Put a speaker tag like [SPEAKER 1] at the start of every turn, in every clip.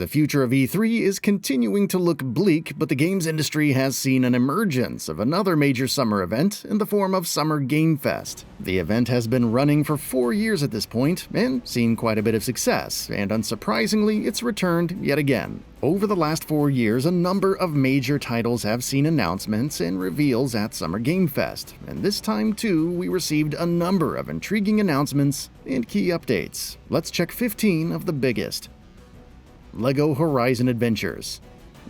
[SPEAKER 1] The future of E3 is continuing to look bleak, but the games industry has seen an emergence of another major summer event in the form of Summer Game Fest. The event has been running for 4 years at this point and seen quite a bit of success, and unsurprisingly, it's returned yet again. Over the last 4 years, a number of major titles have seen announcements and reveals at Summer Game Fest, and this time too, we received a number of intriguing announcements and key updates. Let's check 15 of the biggest. LEGO Horizon Adventures.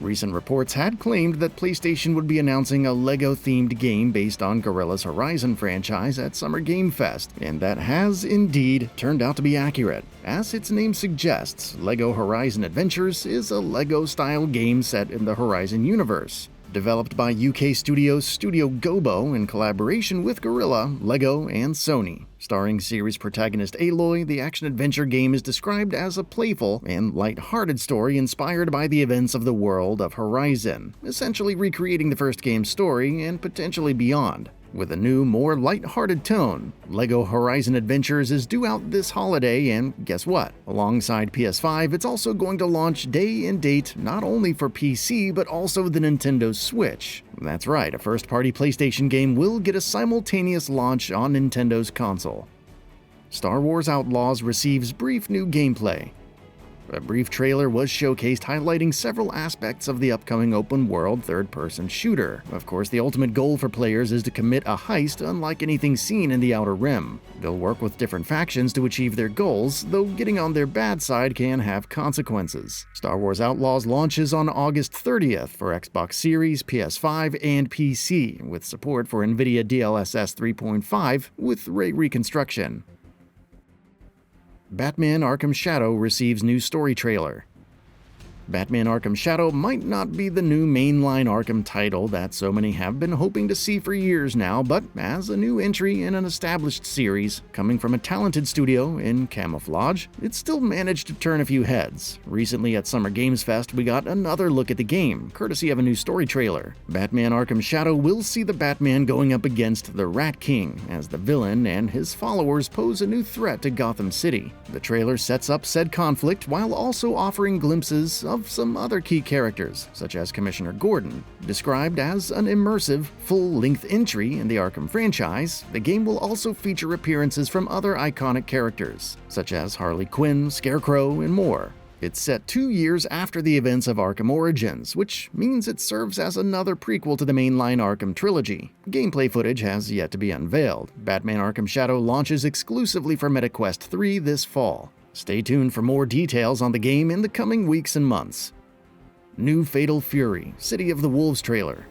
[SPEAKER 1] Recent reports had claimed that PlayStation would be announcing a LEGO-themed game based on Gorilla's Horizon franchise at Summer Game Fest, and that has indeed turned out to be accurate. As its name suggests, LEGO Horizon Adventures is a LEGO-style game set in the Horizon universe. Developed by UK studios Studio Gobo in collaboration with Gorilla, LEGO, and Sony. Starring series protagonist Aloy, the action-adventure game is described as a playful and light-hearted story inspired by the events of the world of Horizon, essentially recreating the first game's story and potentially beyond. With a new, more light-hearted tone, LEGO Horizon Adventures is due out this holiday, and guess what? Alongside PS5, it's also going to launch day and date not only for PC, but also the Nintendo Switch. That's right, a first-party PlayStation game will get a simultaneous launch on Nintendo's console. Star Wars Outlaws receives brief new gameplay. A brief trailer was showcased highlighting several aspects of the upcoming open-world third-person shooter. Of course, the ultimate goal for players is to commit a heist unlike anything seen in the Outer Rim. They'll work with different factions to achieve their goals, though getting on their bad side can have consequences. Star Wars Outlaws launches on August 30th for Xbox Series, PS5, and PC, with support for NVIDIA DLSS 3.5 with ray reconstruction. Batman Arkham Shadow receives new story trailer. Batman Arkham Shadow might not be the new mainline Arkham title that so many have been hoping to see for years now, but as a new entry in an established series, coming from a talented studio in Camouflage, it still managed to turn a few heads. Recently at Summer Games Fest, we got another look at the game, courtesy of a new story trailer. Batman Arkham Shadow will see the Batman going up against the Rat King as the villain, and his followers pose a new threat to Gotham City. The trailer sets up said conflict while also offering glimpses of some other key characters, such as Commissioner Gordon. Described as an immersive, full-length entry in the Arkham franchise, the game will also feature appearances from other iconic characters, such as Harley Quinn, Scarecrow, and more. It's set 2 years after the events of Arkham Origins, which means it serves as another prequel to the mainline Arkham trilogy. Gameplay footage has yet to be unveiled. Batman Arkham Shadow launches exclusively for MetaQuest 3 this fall. Stay tuned for more details on the game in the coming weeks and months. New Fatal Fury, City of the Wolves trailer.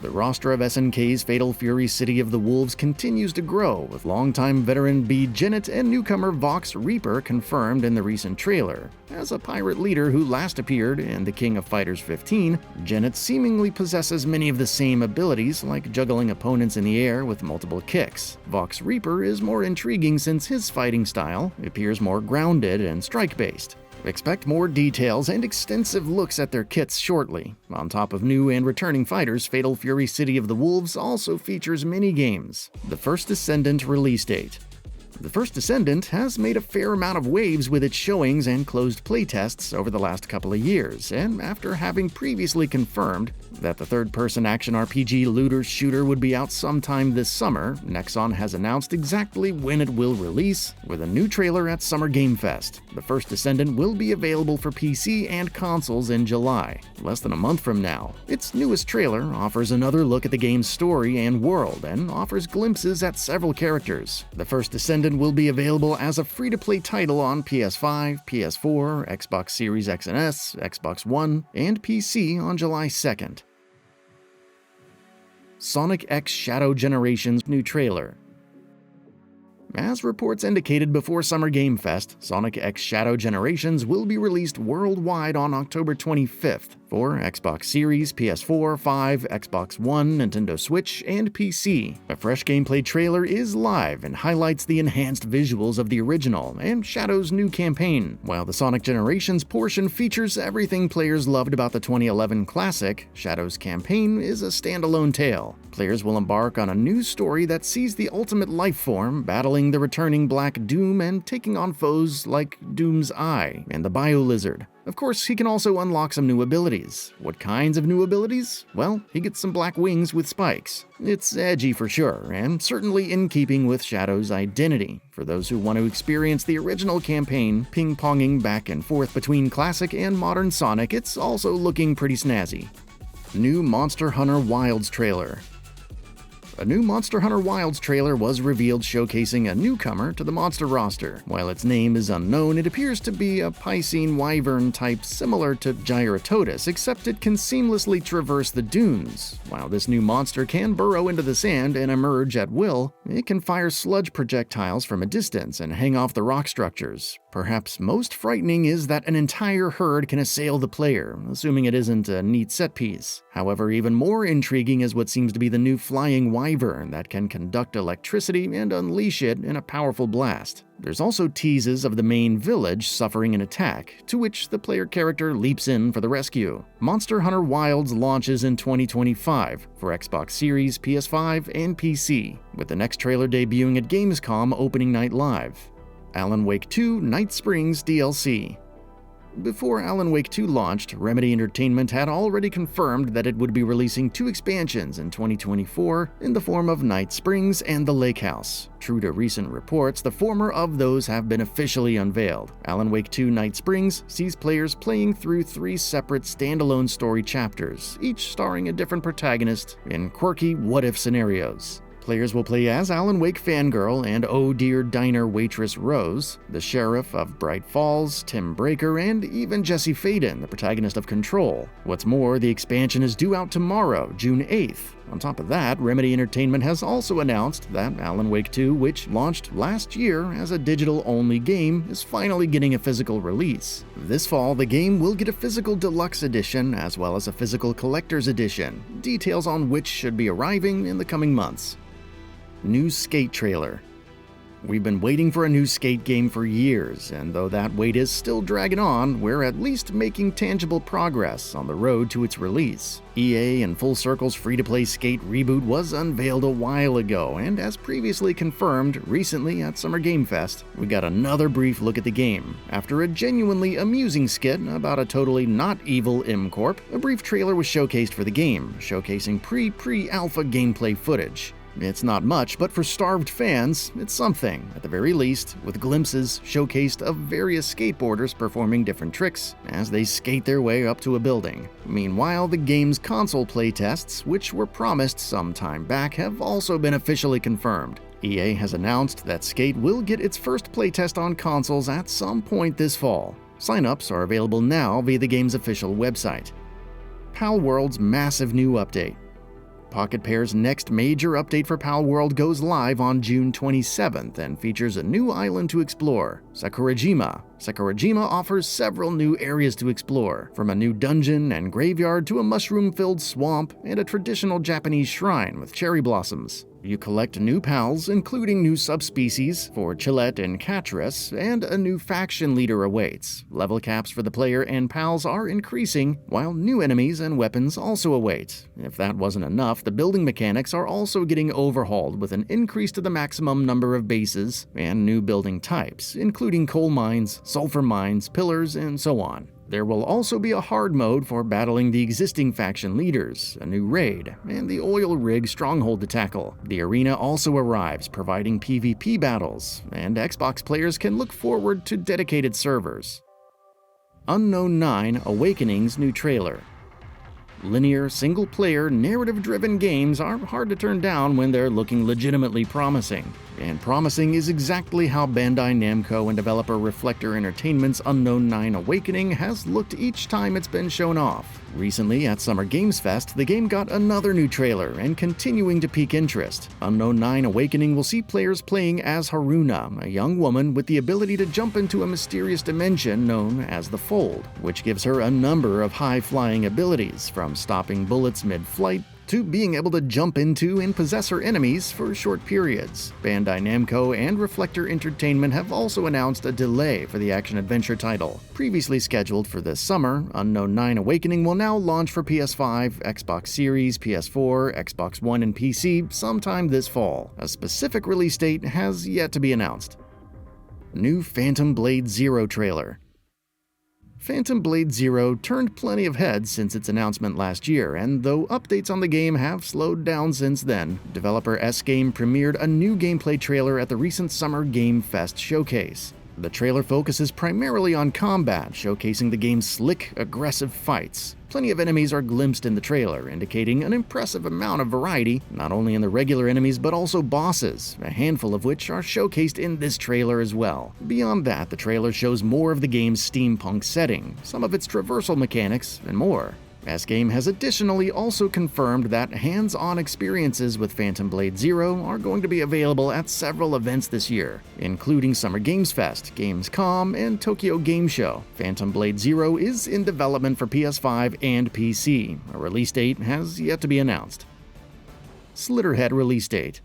[SPEAKER 1] The roster of SNK's Fatal Fury City of the Wolves continues to grow, with longtime veteran B. Jennett and newcomer Vox Reaper confirmed in the recent trailer. As a pirate leader who last appeared in The King of Fighters 15, Jennett seemingly possesses many of the same abilities, like juggling opponents in the air with multiple kicks. Vox Reaper is more intriguing since his fighting style appears more grounded and strike-based. Expect more details and extensive looks at their kits shortly. On top of new and returning fighters, Fatal Fury City of the Wolves also features mini-games. The First Descendant release date. The First Descendant has made a fair amount of waves with its showings and closed playtests over the last couple of years, and after having previously confirmed that the third-person action RPG looter-shooter would be out sometime this summer, Nexon has announced exactly when it will release, with a new trailer at Summer Game Fest. The First Descendant will be available for PC and consoles in July, less than a month from now. Its newest trailer offers another look at the game's story and world, and offers glimpses at several characters. The First Descendant will be available as a free-to-play title on PS5, PS4, Xbox Series X and S, Xbox One, and PC on July 2nd. Sonic X Shadow Generations new trailer. As reports indicated before Summer Game Fest, Sonic X Shadow Generations will be released worldwide on October 25th for Xbox Series, PS4, 5, Xbox One, Nintendo Switch, and PC. A fresh gameplay trailer is live and highlights the enhanced visuals of the original and Shadow's new campaign, while the Sonic Generations portion features everything players loved about the 2011 classic. Shadow's campaign is a standalone tale. Players will embark on a new story that sees the ultimate life form battling the returning Black Doom and taking on foes like Doom's Eye and the Bio-Lizard. Of course, he can also unlock some new abilities. What kinds of new abilities? Well, he gets some black wings with spikes. It's edgy for sure, and certainly in keeping with Shadow's identity. For those who want to experience the original campaign, ping-ponging back and forth between classic and modern Sonic, it's also looking pretty snazzy. New Monster Hunter Wilds trailer. A new Monster Hunter Wilds trailer was revealed showcasing a newcomer to the monster roster. While its name is unknown, it appears to be a Piscine wyvern type similar to Gyrototus, except it can seamlessly traverse the dunes. While this new monster can burrow into the sand and emerge at will, it can fire sludge projectiles from a distance and hang off the rock structures. Perhaps most frightening is that an entire herd can assail the player, assuming it isn't a neat set piece. However, even more intriguing is what seems to be the new flying wyvern that can conduct electricity and unleash it in a powerful blast. There's also teases of the main village suffering an attack, to which the player character leaps in for the rescue. Monster Hunter Wilds launches in 2025 for Xbox Series, PS5, and PC, with the next trailer debuting at Gamescom opening night live. Alan Wake 2 Night Springs DLC. Before Alan Wake 2 launched, Remedy Entertainment had already confirmed that it would be releasing 2 expansions in 2024 in the form of Night Springs and The Lake House. True to recent reports, the former of those have been officially unveiled. Alan Wake 2 Night Springs sees players playing through 3 separate standalone story chapters, each starring a different protagonist in quirky what-if scenarios. Players will play as Alan Wake fangirl and Oh Dear Diner waitress Rose, the sheriff of Bright Falls, Tim Breaker, and even Jesse Faden, the protagonist of Control. What's more, the expansion is due out tomorrow, June 8th. On top of that, Remedy Entertainment has also announced that Alan Wake 2, which launched last year as a digital-only game, is finally getting a physical release. This fall, the game will get a physical deluxe edition as well as a physical collector's edition, details on which should be arriving in the coming months. New Skate trailer. We've been waiting for a new Skate game for years, and though that wait is still dragging on, we're at least making tangible progress on the road to its release. EA and Full Circle's free-to-play Skate reboot was unveiled a while ago, and as previously confirmed recently at Summer Game Fest, we got another brief look at the game. After a genuinely amusing skit about a totally not evil M-Corp, a brief trailer was showcased for the game, showcasing pre-alpha gameplay footage. It's not much, but for starved fans, it's something, at the very least, with glimpses showcased of various skateboarders performing different tricks as they skate their way up to a building. Meanwhile, the game's console playtests, which were promised some time back, have also been officially confirmed. EA has announced that Skate will get its first playtest on consoles at some point this fall. Sign-ups are available now via the game's official website. Palworld's massive new update. Pocket Pair's next major update for Palworld goes live on June 27th and features a new island to explore, Sakurajima. Sakurajima offers several new areas to explore, from a new dungeon and graveyard to a mushroom-filled swamp and a traditional Japanese shrine with cherry blossoms. You collect new pals, including new subspecies for Chillet and Catras, and a new faction leader awaits. Level caps for the player and pals are increasing, while new enemies and weapons also await. If that wasn't enough, the building mechanics are also getting overhauled with an increase to the maximum number of bases and new building types, including coal mines, sulfur mines, pillars, and so on. There will also be a hard mode for battling the existing faction leaders, a new raid, and the oil rig stronghold to tackle. The arena also arrives, providing PvP battles, and Xbox players can look forward to dedicated servers. Unknown 9 Awakening's new trailer. Linear, single-player, narrative-driven games are hard to turn down when they're looking legitimately promising. And promising is exactly how Bandai Namco and developer Reflector Entertainment's Unknown 9 Awakening has looked each time it's been shown off. Recently, at Summer Games Fest, the game got another new trailer and continuing to pique interest. Unknown 9 Awakening will see players playing as Haruna, a young woman with the ability to jump into a mysterious dimension known as the Fold, which gives her a number of high-flying abilities, from stopping bullets mid-flight to being able to jump into and possess her enemies for short periods. Bandai Namco and Reflector Entertainment have also announced a delay for the action-adventure title. Previously scheduled for this summer, Unknown 9 Awakening will now launch for PS5, Xbox Series, PS4, Xbox One, and PC sometime this fall. A specific release date has yet to be announced. New Phantom Blade Zero trailer. Phantom Blade Zero turned plenty of heads since its announcement last year, and though updates on the game have slowed down since then, developer S-Game premiered a new gameplay trailer at the recent Summer Game Fest showcase. The trailer focuses primarily on combat, showcasing the game's slick, aggressive fights. Plenty of enemies are glimpsed in the trailer, indicating an impressive amount of variety, not only in the regular enemies but also bosses, a handful of which are showcased in this trailer as well. Beyond that, the trailer shows more of the game's steampunk setting, some of its traversal mechanics, and more. S-Game has additionally also confirmed that hands-on experiences with Phantom Blade Zero are going to be available at several events this year, including Summer Games Fest, Gamescom, and Tokyo Game Show. Phantom Blade Zero is in development for PS5 and PC. A release date has yet to be announced. Slitterhead release date.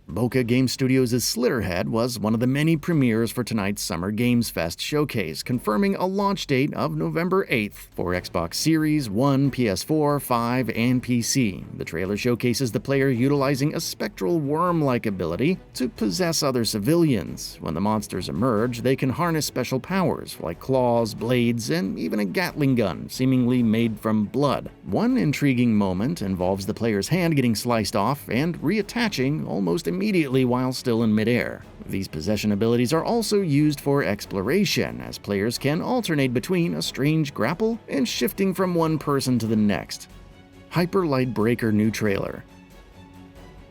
[SPEAKER 1] Boca Game Studios' Slitterhead was one of the many premieres for tonight's Summer Games Fest showcase, confirming a launch date of November 8th for Xbox Series, One, PS4, 5, and PC. The trailer showcases the player utilizing a spectral worm-like ability to possess other civilians. When the monsters emerge, they can harness special powers like claws, blades, and even a Gatling gun, seemingly made from blood. One intriguing moment involves the player's hand getting sliced off and reattaching almost immediately while still in midair. These possession abilities are also used for exploration, as players can alternate between a strange grapple and shifting from one person to the next. Hyper Light Breaker new trailer.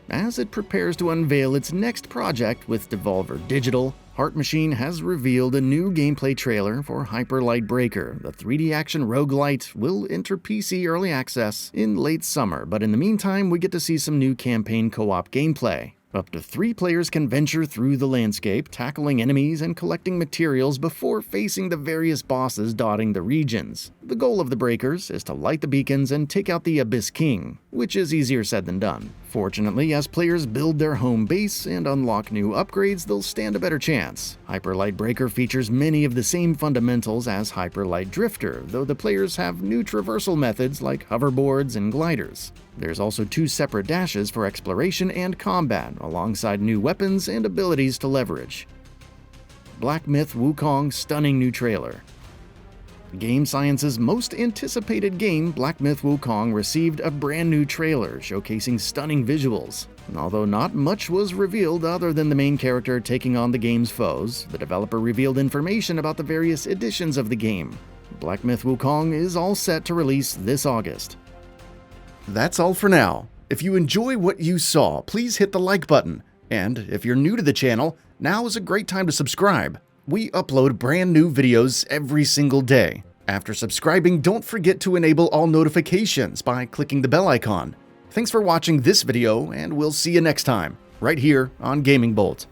[SPEAKER 1] As it prepares to unveil its next project with Devolver Digital, Heart Machine has revealed a new gameplay trailer for Hyper Light Breaker. The 3D action roguelite will enter PC early access in late summer, but in the meantime, we get to see some new campaign co-op gameplay. Up to 3 players can venture through the landscape, tackling enemies and collecting materials before facing the various bosses dotting the regions. The goal of the breakers is to light the beacons and take out the Abyss King, which is easier said than done. Fortunately, as players build their home base and unlock new upgrades, they'll stand a better chance. Hyper Light Breaker features many of the same fundamentals as Hyper Light Drifter, though the players have new traversal methods like hoverboards and gliders. There's also 2 separate dashes for exploration and combat, alongside new weapons and abilities to leverage. Black Myth Wukong stunning new trailer. Game Science's most anticipated game, Black Myth Wukong, received a brand new trailer showcasing stunning visuals. Although not much was revealed other than the main character taking on the game's foes, the developer revealed information about the various editions of the game. Black Myth Wukong is all set to release this August. That's all for now. If you enjoy what you saw, please hit the like button. And if you're new to the channel, now is a great time to subscribe. We upload brand new videos every single day. After subscribing, don't forget to enable all notifications by clicking the bell icon. Thanks for watching this video, and we'll see you next time, right here on Gaming Bolt.